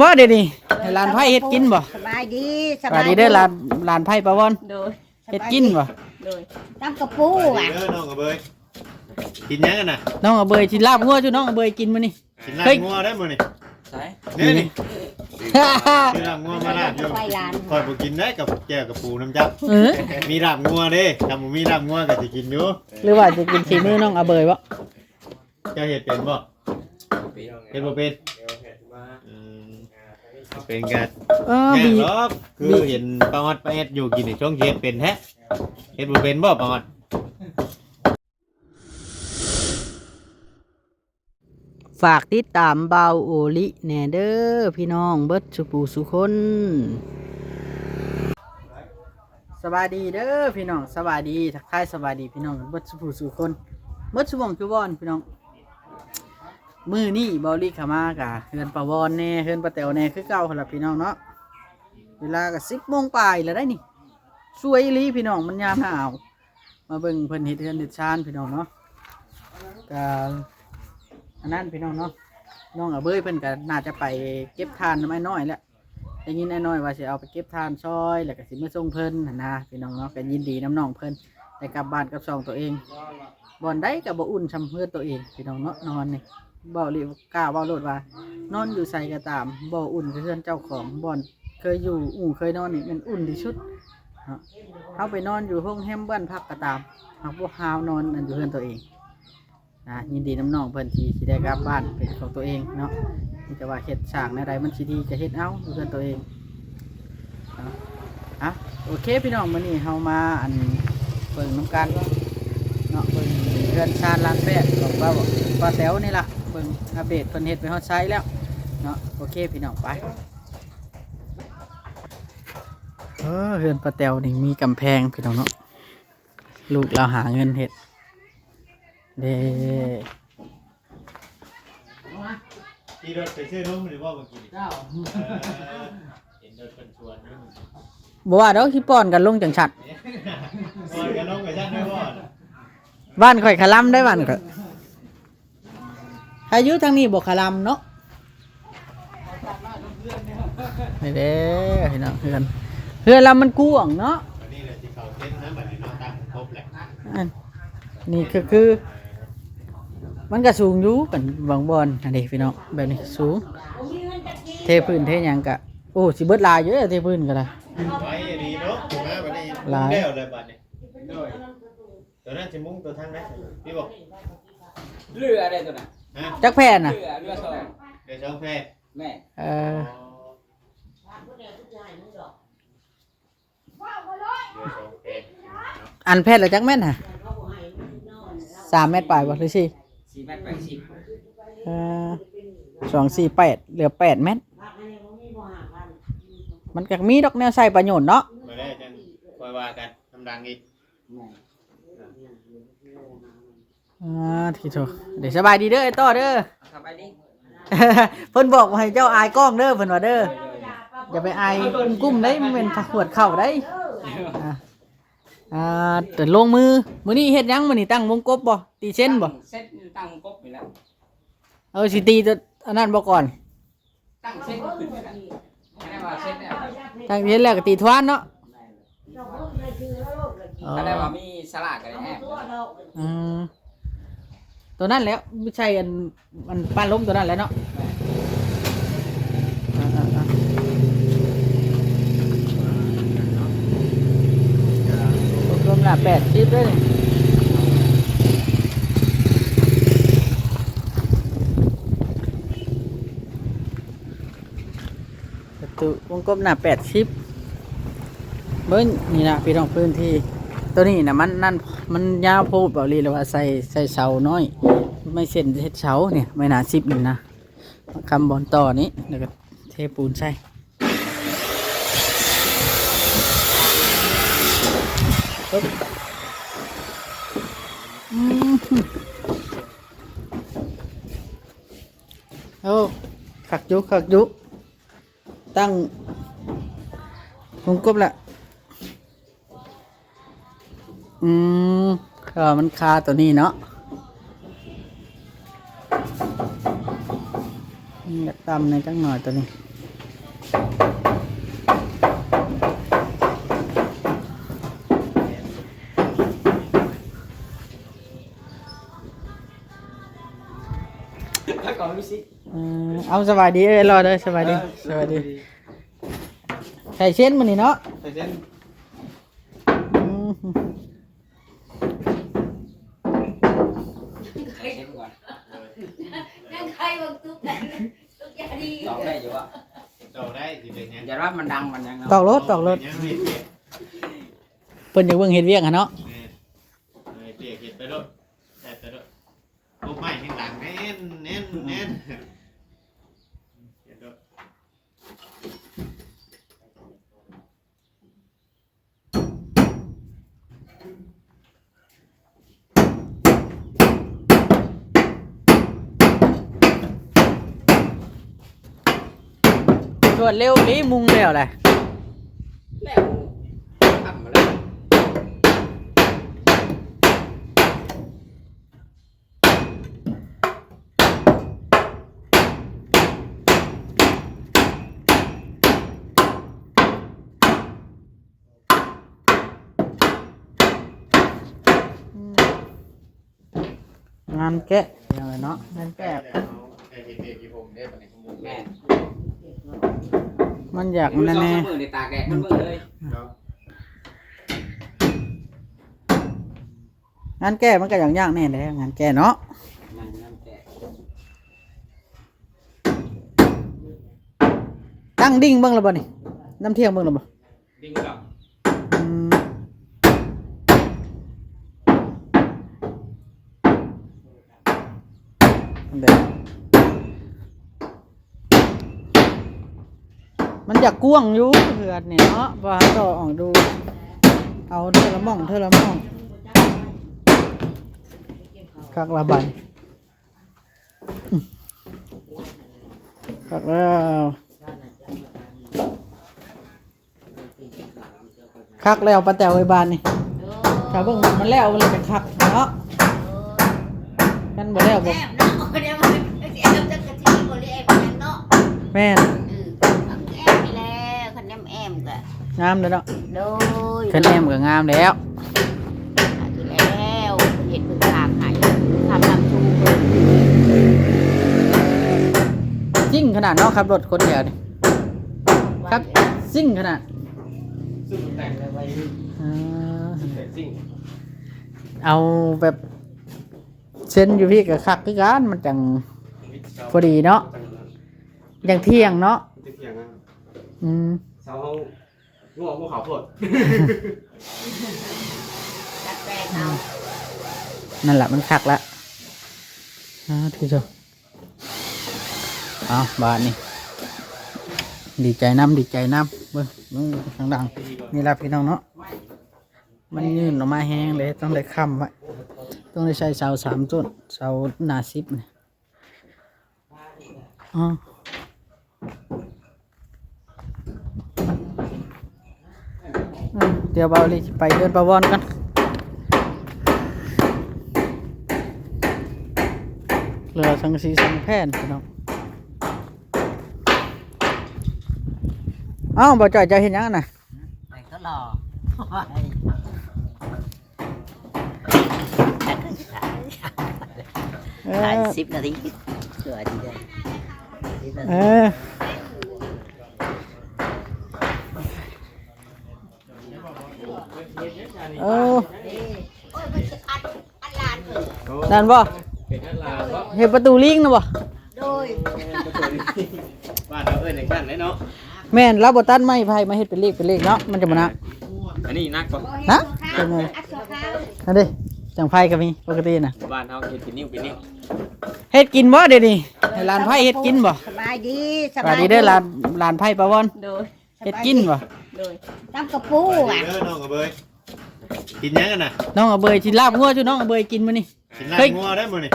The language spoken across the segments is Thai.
บ่เดี๋ยวนี้ให้หลานไผ่เฮ็ดกินบ่สบายดีสบายดีเด้อหลานไผ่ปะวอนโดยเฮ็ดกินบ่โดยตำกระปูอ่ะเด้อน้องกระเบยกินยังกันน่ะน้องเอาเบยสิลาบงัวจุน้องเอาเบยกินมื้อนี้ กินลาบงัวได้มื้อนี่ใช่นี่กินลาบงัวมาลาบอยู่คอยบ่กินได้กับแก้วกับปูน้ำจับมีลาบงัวเด้ถ้าบ่มีลาบงัวก็สิกินอยู่หรือว่าจะกินฝีมือน้องเอาเบยบ่เจ้าเฮ็ดเป็นบ่เฮ็ดบ่เป็นเป็นกันแย่หรอกคือเห็นปลาออดปลาเอ็ดอยู่กินในช่วงเฮ็ดเป็นแท้เฮ็ดบ่เป็นบ่ปลาออดฝากติดตามเบาโอลิแหน่เด้อพี่น้องเบิดสุปูสุคนสบายดีเด้อพี่น้องสบายดีทักทายสบายดีพี่น้องเบิดสุปูสุคนเบิดสุวงจุวอนพี่น้องมื้อนี้เบาโอลิเข้ามากะเฮือนปาวอนแน่เฮือนปาแตวแน่คือเก่าหั่นล่ะพี่น้องเนาะเวลาก็10:00 นปลายแล้วได้นี่สวยอีหลีพี่น้องมันยามหนาวมาเบิ่งเพิ่นเฮ็ดเฮือนเฮ็ดชานพี่น้องเนาะก็อันนั้นพี่น้องเนาะน้องเบยเพิ่นก็น่าจะไปเก็บทานน้ำไอ้น้อยแล้วได้ยินไอ้น้อยว่าสิเอาไปเก็บทานซอยแล้วก็สิมาส่งเพิ่นหั่นนะพี่น้องเนาะก็ยินดีน้ำน้องเพิ่นได้กลับบ้านกับช่องตัวเองบ่อนได้ก็บ่อุ่นซำเพื่อตัวเองพี่น้องเนาะนอนนี่บ่รีบกล้าเว้าโลดว่านอนอยู่ไสก็ตามบ่อุ่นคือเพื่อนเจ้าของบ่อนเคยอยู่เคยนอนนี่มันอุ่นที่สุดเนาะเฮาไปนอนอยู่โรงแรมบ้านพักก็ตามหากบ่ฮาวนอนอันอยู่เพื่อนตัวเองยินดีน้ำน้องเพิ่นที่ได้กลับบ้านเป็นของตัวเองเนาะนี่จะว่าเฮ็ดสร้างในใดมันสิดีก็เฮ็ดเอาเพื่อนตัวเองโอเคพี่น้องมื้อนี้เฮามาอันเบิ่งน้ำกันเนาะเบิ่งเรือนชาญลานแปดของป้าแต๋วนี่ล่ะเบิ่งอัปเดตเพิ่นเฮ็ดไปฮอดไซส์แล้วเนาะโอเคพี่น้องไปเรือนป้าแต๋วนี่มีกำแพงพี่น้องเนาะลูกเราหาเงินเฮ็ดเด้ที่รถไปซื้อนมหรือว่าเมื่อกี้เจ้าเห็นรถเป็นชวนนี่บ่ว่าดอกที่ป้อนกันลงจังชัดชวนกันลงไปชั้นด้วยบ่บ้านข่อยขะลำได้บ้านข่อยอายุทางนี้บ่ขะลำเนาะนี่เด้พี่น้องเฮือนลำมันกว้างเนาะวันนี้เลยที่เขาเต้นนะบัดนี้น้องตั้งครบแหละนี่คือมันก็สูงอยู่กันบางบอนอันนี้พี่น้องแบบนี้สูงเทพื้นเทหยังกะโอ้สิเบิดลายเยอะเทพื้นก็ได้ไว้ดีเนาะถูกไหมบัดนี้ลายแล้วเลยบัดนี้ตัวนั้นสิมุ้งตัวทางไหนพี่บอกเรืออะไรตัวน่ะจักแผ่นน่ะเรือสองเดี๋ยวช่องแพร่แม่อันแผ่นละจักแม่นน่ะ3 เมตรปลายบ่หรือ4 4 เมตร 80 248เหลือ8 เมตรมันก็มีดอกแนวใส่ประโยชน์เนาะมาได้จังคอยว่ากันทำดังอีกที่โถเดี๋ยวสบายดีเด้อไอ้ต่อเด้อสบายดีเพิ่นบอกให้เจ้าอายกล้องเด้อเพิ่นว่าเด้ออย่าไปอายกุ้มได้มันเป็นขวดเข้าได้แต่ลงมือมื้อนี้เฮ็ดหยังมื้อนี้ตั้งวงกบบ่ตีเส้นบ่เส้นตั้งกบไปแล้วสิตีตัวอันนั้นบ่ก่อนตั้งเส้นขึ้นไปแล้วไม่ได้ว่าเส้นเนี่ยตั้งเส้นแล้วก็ตีทวานเนาะถ้าได้ว่ามีสลากก็ได้แฮะตัวนั้นแล้วไม่ใช่อันปานล้มตัวนั้นแล้วเนาะรวมละ80ด้วยประตูวงกลมหน้า80เบิ้งนี่นะพี่น้องพื้นที่ตัวนี้นะมันยาวโพดเบาลีเลยว่าใส่เสาน้อยไม่เส้นเสาเนี่ยไม่หนา10นี่นะคำบอลต่อนี้แล้วก็เทปูนใส่โอ้ขักยุตั้งวงกบละมันคาตัวนี้เนาะอยากตำในจังหน่อยตัวนี้ แล้วก็มีสิ เอาสบายดีเอ้ยรอเด้อสบายดีสบายดีใส่เส้นมันนี่เนาะ ใส่เส้น อืม เช็คก่อน นั่งใครบางตุ๊กตุ๊กยาดี ตอบได้อยู่ว่า เจ้าได้สิเป็นยัง อย่าว่ามันดังมันยัง ตอกรถตอกรถ ยังเปียก เพิ่นอยากเบิ่งเฮ็ดเวียกอะเนาะ เปียกเห็ดไปรถแต่ไปรถโอ้ไม่ให้ดังแน่นแน่นแน่นเห็ดรถ รวดเร็วนี้มุงแล้วแหละ แล้วทำมาแล้ว งานแกะอย่างไรเนาะงานแกะ แม่ มันอยาก มือ นั่น สอง แน่ มือในตาแกมันเบิ่งเลย งานแกะมันก็อย่างยากแน่เลยงานแกะเนาะ นั่นแก ตั้งดิ่งเบิ่งแล้วบ่นี่น้ำเที่ยงเบิ่งแล้วบ่ ดิ้งกับ อืมอันเด้อมันอยากกว้างอยู่เหือดนี่เนาะว่าต่อออกดูเอาเธอละหม่องเธอละหม่องคักละใบคักแล้วคักแล้วปลาแต๋วไอ้บานนี่ถ้าเบิ่งมันแล้วมันเลยจะคักเนาะกันบ่แล้วบ่ แอมเนาะเดี๋ยวมันแอมจะกะทิบ่ได้แอมยังเนาะ แม่น แอมไปแล้วคันแอมก็ งามเลยเนาะ โดย ขึ้นแอมก็งามแล้ว แล้วเห็ดพึ่งทางให้ทำชูเพิ่น ซิ่งขนาดเนาะครับรถคนเดียวนี่ครับซิ่งขนาด ซึ่งแต่งอะไร อ่า ซิ่ง เอาแบบเส้นอยู่พี่กับคักคือกันมันจังพอดีเนาะอย่างเที่ยงเนาะ จะเที่ยงอ่ะ อืม เช้าง่วงพวกเขาปวด ดัดแปลงเอา นั่นแหละมันคักละที่เจ้าเอาบาทนี่ดีใจน้ำดีใจน้ำเบิ้งมึงทางดังนี่ละพี่น้องเนาะมันยื่นออกมาแห้งเลยต้องได้ค้ำไว้ต้องได้ใช้เสา3 ต้นเสาหนา10เนี่ยอ๋อเดี๋ยวเบาเลยไปเดินประวอนกันเหลือสังสีสังแผ่นพี่น้องเอ้าบ่จ่อยจะเห็นยังน่ะ ไปก็รอ เอ ถ่าย อ 10 นาทีเสือทีเดียว10 นา เอ ที อโอ้ โอ้ยมันจะอันลานเพิ่น นั่นบ่ เป็นนั่นลาว่า เห็นประตูลิงนะบ่ โดย บ้านเราเอ้ยในบ้านไหนเนาะ แม่นเราบ่ตัดไม้ไผ่มาเฮ็ดเป็นเลขเนาะมันจะบ่นะ อันนี้นักกว่า ฮะ เป็ เป็น น ไง ไงอัดตัวข้าว นั่นดิจังไผ่ก็มีปกติน่ะ บ้านเขาเฮ็ดเป็นนิ้วเป็นนิ้ว เฮ็ดกินบ่เดี๋ยวนี้ให้หลานไผ่เฮ็ดกินบ่ สบายดี สวัสดีเด้อหลานไผ่ปะวอน โดย เฮ็ดกินบ่ โดยตำกระปู ไป อ่ะ เด้อน้องกระเบยกินยังกันน่ะ น้องเอาเบยสิลาบงัวจุน้องเอาเบยกินมื้อนี้ กินลา เฮ้ บ ย งัวได้มื้อนี่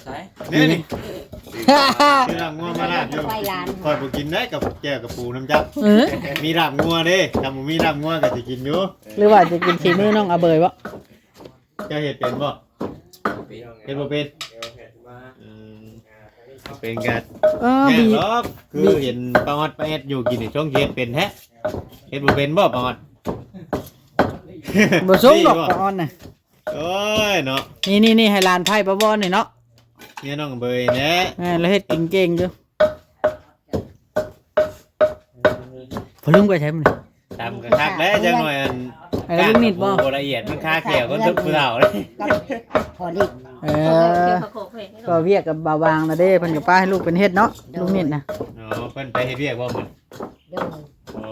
ใช่ นี่นี่กินลาบงัวมาลาบอยู่ ไปร้าน คอยบ่กินได้กับแก้วกับปูน้ำจับ เออ มีลาบงัวเด้ถ้าบ่มีลาบงัวก็สิกินอยู่ หรือว่าจะกินฝีมือน้องเอาเบยบ่ เจ้าเฮ็ดเป็นบ่เฮ็ดบ่เป็น มา อืม เป็นกัน บี แย่งล็อกคือเห็นปลาออดปลาแอดอยู่กินในช่วงเฮ็ดเป็นแท้เฮ็ดบ่เป็นบ่ปลาออด บ่สมดอกปะออนน่ะ โอ้ยเนาะ นี่ให้หลานไผ่ปะบอนนี่เนาะ เนี่ยน้องเบยแหนะ แล้วเฮ็ดกินเก่งอยู่พอลุงไปใช้มัน ตำกระทักแล้วจังหน่อยอัน ไอ้ลูกนิดบ่ โอ้ละเอียดมันคาแขวก็ทุกผู้เฒ่าเลย พอดี ก็เวียกกับบ่าวางนะเด้เพิ่นก็ป้าให้ลูกเป็นเฮ็ดเนาะลูกนิดนะ อ๋อเพิ่นไปเฮ็ดเวียกบ่มื้อ เดี๋ยว อ๋อ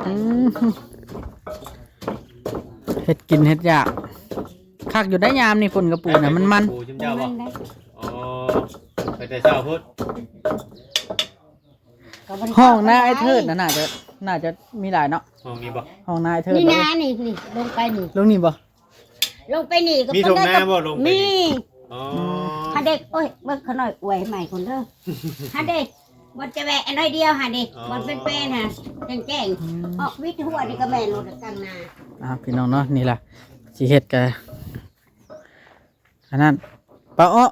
อืมเฮ็ดกินเฮ็ดยากคักอยู่ได้ยามนี่ฝนกระปูน่ะมัน ปูจุ่มเจ้าบ่อ๋อไปแต่เช้าพุธ ห้องหน้าไอ้เทิดน่ะน่าจะมีหลายเนาะ ห้องนี้บ่ ห้องหน้าไอ้เทิด นี่นานี่ลงไปนี่ ลงนี่บ่ ลงไปนี่ก็ มีตรงหน้าบ่ลงไป มี นี่อ๋อ หาเด็กโอ้ยเบิ่งเขาหน่อยอวยใหม่คนเด้อหาเด็กมันจะแวะน้อยเดียวหาเด็กมันเป็นๆฮะแจ้งๆออกวิทย์หัวนี่ก็แม่นรถกลางนา พี่น้องเนาะนี่ล่ะสิเฮ็ดกันอันนั้นป้าอ้อ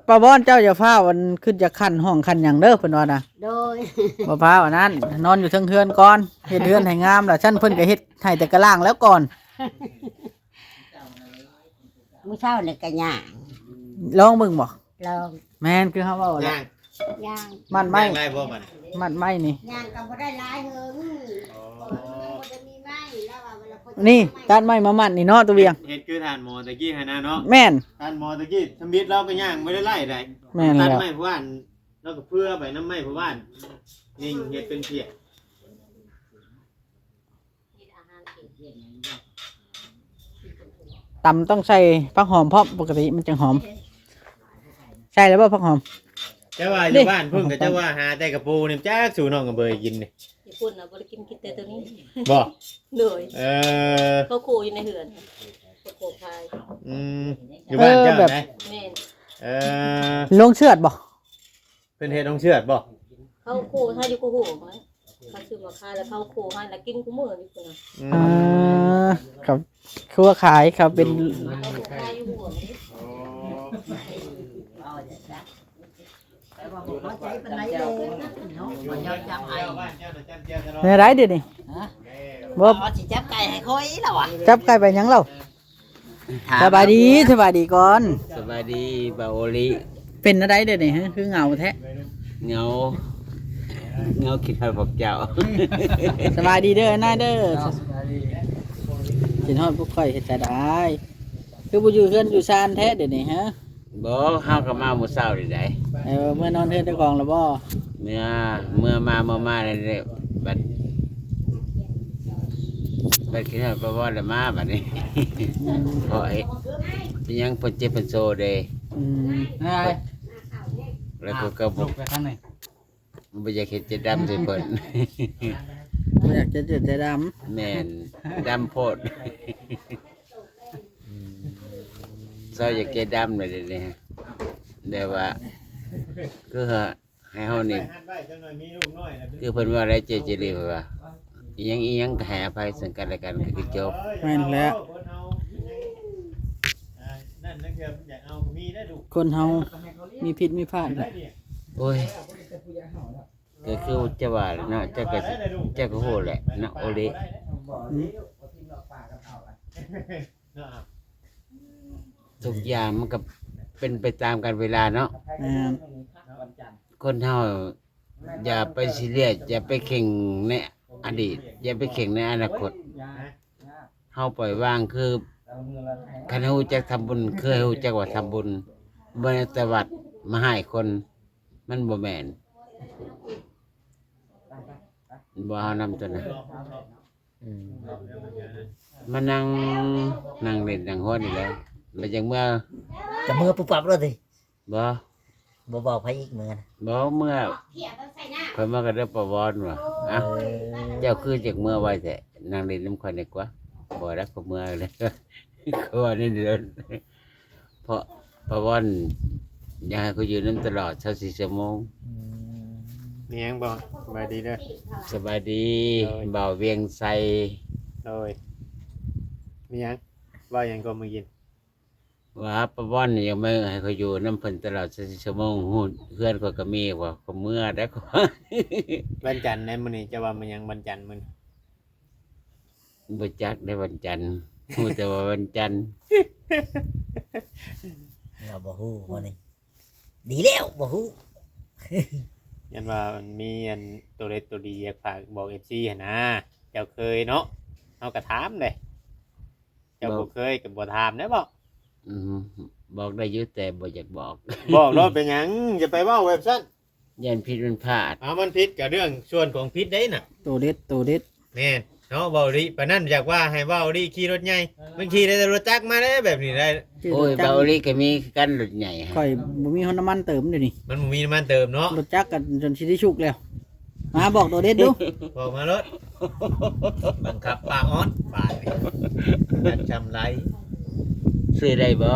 ป้าบอนเจ้าอย่าฟ้าวันขึ้นจะคันห้องคันหยังเด้อเพิ่นว่านะ โดย บ่ฟ้าวันนั้นนอนอยู่เทิงเฮือนก่อนเฮ็ดเฮือนให้งามล่ะฉันเพิ่นก็เฮ็ดให้แต่กระล่างแล้วก่อน มื้อเช้านี่ก็ย่าง ลองเบิ่งบ่ ลอง แม่นคือเฮาเว้าแหละ ย่าง ย่าง มันไม้ ย่างได้บ่มัน มันไม้นี่ ย่างก็บ่ได้หลายเฮิง อ๋อ บ่ได้มีไม้แล้วว่าเวลาคน นี่ตัดไม้มามัดนี่เนาะตัวเวียง เฮ็ดคือทานหมอตะกี้หั่นน่ะเนาะ แม่น ทานหมอตะกี้ทำบิดเราก็ย่างไม่ได้ไล่ได้ แม่น ตัด แล้ว ไม้ผู้บ้านแล้วก็เพื่อไปน้ำไม้ผู้บ้านนิ่งเฮ็ดเป็นเพีย ตำต้องใส่ผักหอมเพราะปกติมันจะหอมใช่แล้วบ่ผักหอม แต่ว่าอยู่บ้านเพิ่งก็จะว่าหาแต่กระปูนี่จักสู่น้องกับเบยกินนี่ ญี่ปุ่นน่ะบ่ได้กินแต่ตัวนี้ บ่ เลย เออ เขาขู่อยู่ในเหือนเขาขู่พาย อืมอยู่บ้านเจ้าไหน แม่น เออ ลงเชือดบ่ เพิ่นเฮ็ดต้องเชือดบ่ เขาขู่ถ้าอยู่กูหูไหมเขาซื้อมาขายแล้วเขาขู่ให้แล้วกินกูมื้ออยู่พุ่นน่ะ อืม ครับคือว่าขายครับเป็น เขาขู่ขายอยู่หัวนี่ ในไรเดี๋ยวนี้บ่ สิจับไก่ให้ค่อยแล้วอ่ะ จับไก่ไปหยังเราสบายดีก่อน สบายดีบาโอลิ เป็นอะไรเดี๋ยวนี้ฮะคือเหงาแท้ เงาคิดฮอดพวกเจ้า สบายดีเด้อน่าเด้อกินฮอดพวกข่อยเฮ็ดจะได้คือบ่อยู่เฮือนอยู่ซานแท้เดี๋ยวนี้ฮะ บ่เฮาก็มามื้อเช้านี่ได้ เมื่อนอนเฮือนเจ้าของแล้วบ่ เมื่อมาเลยบัดคิดฮอดบ่ได้มาบัดนี้ เพราะเป็นหยังเพิ่นเจ็บเพิ่นโซเด้ อะไร แล้วก็บ่ ไปทางไหน บ่อยากเฮ็ดเจ็ดดำใส่เพิ่น อยากจะเจ็ดจะด แม่นดำโพดซอยอยากเจ็ดดำเลยเดี๋ยวนี้แต่ว่าคือให้เฮานี่ หัดไว้จังหน่อยมีลูกน้อยนะ คือเพิ่นว่าอะไรเจเจรีว่าอีหยังก็ให้อภัยซึ่งกันและกันก็คือจบ แม่นแล้ว นั่นนั่นคืออยากเอามีได้ดู คนเฮามีผิดมีพลาดแหละ โอ้ยก็คือจะว่าเนาะเจ้าก็โหแหละเนาะโอเลทุกอย่างมันก็เป็นไปตามกาลเวลาเนาะ คนเฮาอย่าไปซีเรียสอย่าไปเข่งในอดีต อย่าไปเข่งในอนาคตเฮาปล่อยวางคือคันฮู้จักทำบุญคือฮู้จักว่าทำบุญบ่ได้แต่วัดมาให้คนมันบ่แม่นบ่เฮานำตัวนะมานั่งเล่นนั่งหัวนี่แหละแล้วจังเมื่อ จะมือปุ๊บปั๊บเลยสิ บ่ บ่บอกใครอีกมือนะ บ่เมื่อข่อยมาก็ได้ประวรว่าอ่ะเจ้าคือจากเมื่อไว้แต่นั่งเล่นน้ำข่อยดีกว่าบ่รักก็เมื่อเลย เขาว่านี่เดือนเพราะประวรอยากให้เขาอยู่น้ำตลอด24ชั่วโมง มีหยังบ่สบายดีเด้อ สบายดีบ่าวเวียงไส โอ้ยมีหยังว่าหยังก็มากิน ว่าประวันนี่ยังไม่ให้เขาอยู่น้ำเพิ่นตลอด24ชั่วโมงฮู้เพื่อนเขาก็มีว่าเขาเมื่อได้ก็ วันจันทร์ในมื้อนี้จะว่ามันยังวันจันทร์มื้อ บ่จักได้วันจันทร์ฮู้แต่ว่าวันจันทร์ เราบ่ฮู้วันนี้ดีแล้วบ่ฮู้ ยันว่ามันมีอันตัวเล็กตัวดีอยากฝากบอก FC หั่นนะเจ้าเคยเนาะเฮาก็ถามเด้เจ้าบ่เคยก็บ่ถามได้บ่ อืมบอกได้อยู่แต่บ่อยากบอก บอกรถเป็นหยังอย่าไปเว้าเว็บซั่น ยันผิดมันพลาด เอามันผิดกับเรื่องส่วนของผิดได้น่ะ ตัวเด็ด แม่นเนาะเว้าดิปานนั้นอยากว่าให้เว้าดิขี่รถใหญ่มันขี่ได้แต่รถจักรมาได้แบบนี้ได้ ชื่ โอ้ย รถจัก เบาร ลีก็มีกันรถใหญ่ฮะ ข่อยบ่มีฮอนน้ำมันเติมเดี๋ยวนี้ มันบ่มีน้ำมันเติมเนาะ รถจักรกันจนสิได้ชุกแล้วมาบอกตัวเด็ดดู บอกมารถบังคับป้าออนป้านี่อยากจำไร ซื้อได้บ่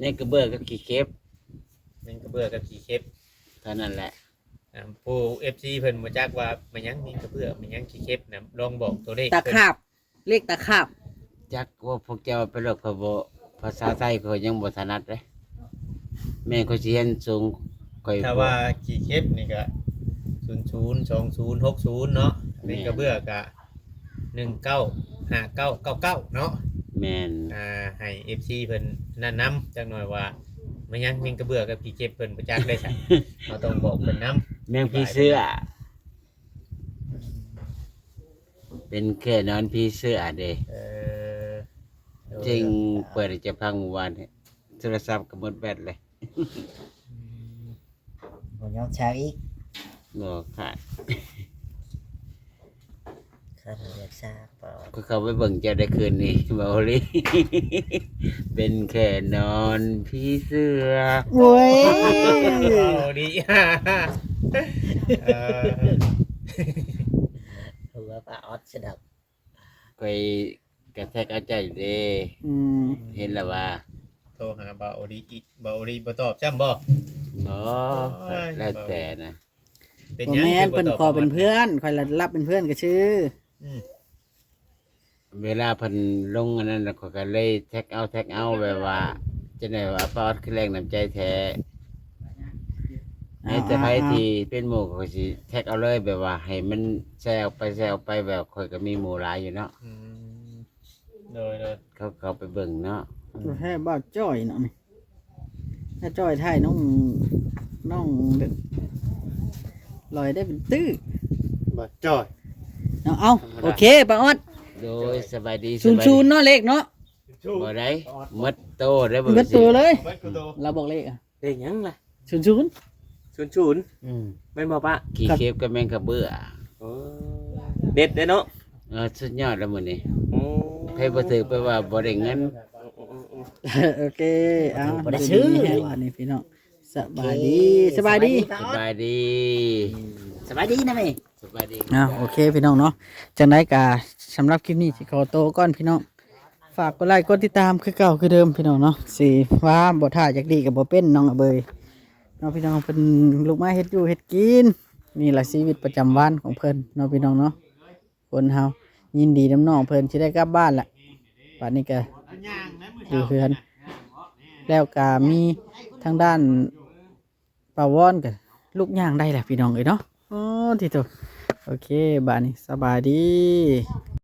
นี่กระเบื้อกับขี้เข็บ มันกระเบื้อกับขี้เข็บ เท่านั้นแหละ ผู้ FC เพิ่นบ่จักว่ามันยังมีกระเบื้อมันยังขี้เข็บนะลองบอกตัวเลข ตะขาบเลขตะขาบ จักว่าพวกเจ้าไปเลิกเขาบ่ภาษาไทยเขายังบ่ถนัดเลยแม่เขาสิเรียนสูงค่อย ถ้าว่าขี้เข็บนี่ก็002060เนาะเป็นกระเบื้อก็195999เนาะ แม่น ให้ FC เพิ่นนั่นนำจักหน่อยว่ามันยังมีกระเบื้อกับขี้เข็บเพิ่นบ่จักได้ ซั่นเราต้องบอกเพิ่นนำ แมงผีเสื้อ เป็นแค่นอนผีเสื้อเด้ เออ จริงเปิดจะพังเมื่อวานเนี่ยโทรศัพท์ก็หมดแบตเลย บ่ยอมช้างอีก บ่ขาด ข้าเรียกทราบเปล่า ก็เข้าไปเบิ่งเจ้าได้คืนนี้ เบาลี เป็นแค่นอนผีเสื้อ โอ้ย เอาดี เออ หัวป้าออดสะดับ ไปกระแทกเอาใจเด้ อืม เห็นแล้วว่า โทรหาบ่าวโอดีอีกบ่าวโอดีบ่ตอบจ้ำบ่ บ่แล้วแต่นะ เป็น บ่ หยัง แม่น คือ เพิ่น บ่ตบ ขอเป็นเพื่อนข่อยละรับเป็นเพื่อนก็ชื่อ อืม เวลาเพิ่นลงอันนั้นแล้วเขาก็เลยแท็กเอาแบบว่าจะได้ว่าปอดคือแรงน้ำใจแท้ให้แต่ไผที่เป็นหมู่ก็สิแท็กเอาเลยแบบว่า ให้มันแซวไปแบบค่อยก็มีหมู่หลายอยู่เนาะ อืมโดย เขาไปเบิ่งเนาะ ตัวแท้บ้าจ้อยเนาะนี่ถ้าจ้อยไทยน้องแบบลอยได้เป็นตื้อ บ่จ้อย เอาโอเคป้าออด โดยสบายดี 00เนาะเลขเนาะ บ่ได้หมดโตได้บ่ เบิดตัวเลย เบิดกูโต เราบอกเลขอ่ะ เด็กยังล่ะ 00 00 อืม แม่นบ่ปะ ขี้เข็บกับแมงกะเบื่อ โอ้เด็ดเด้อเนาะ สุดยอดแล้วมื้อนี้ โอ้ ใครบ่ถือไปว่าบ่ได้เงิน โอเคเอา บ่ได้ซื้อ วันนี้พี่น้องสบายดีสบายดี สบายดี สบายดีนะแม่ สบายดี โอเคพี่น้องเนาะจังไดกาสำหรับคลิปนี้สิขอโตวก่อนพี่น้องฝากกดไลค์กดติดตามคือเก่าคือเดิมพี่น้องเนาะสิว่าบ่ท่าจากดีกับบ่เป็นน้องอะเบยเนาะพี่น้องเพิ่นลูกไม้เฮ็ดอยู่เฮ็ดกินนี่ล่ะชีวิตประจำวันของเพิ่นเนาะพี่น้องเนาะคนเฮายินดีน้ำน้องเพิ่นสิได้กลับบ้านละบัดนี้ก็อยู่เฮือน แล้วก็มีทางด้านปาวอนกับลูกย่างได้แหละพี่น้องเอ้ยเนาะโอ้ที่ตัวโอเคบาดนี้สบายดี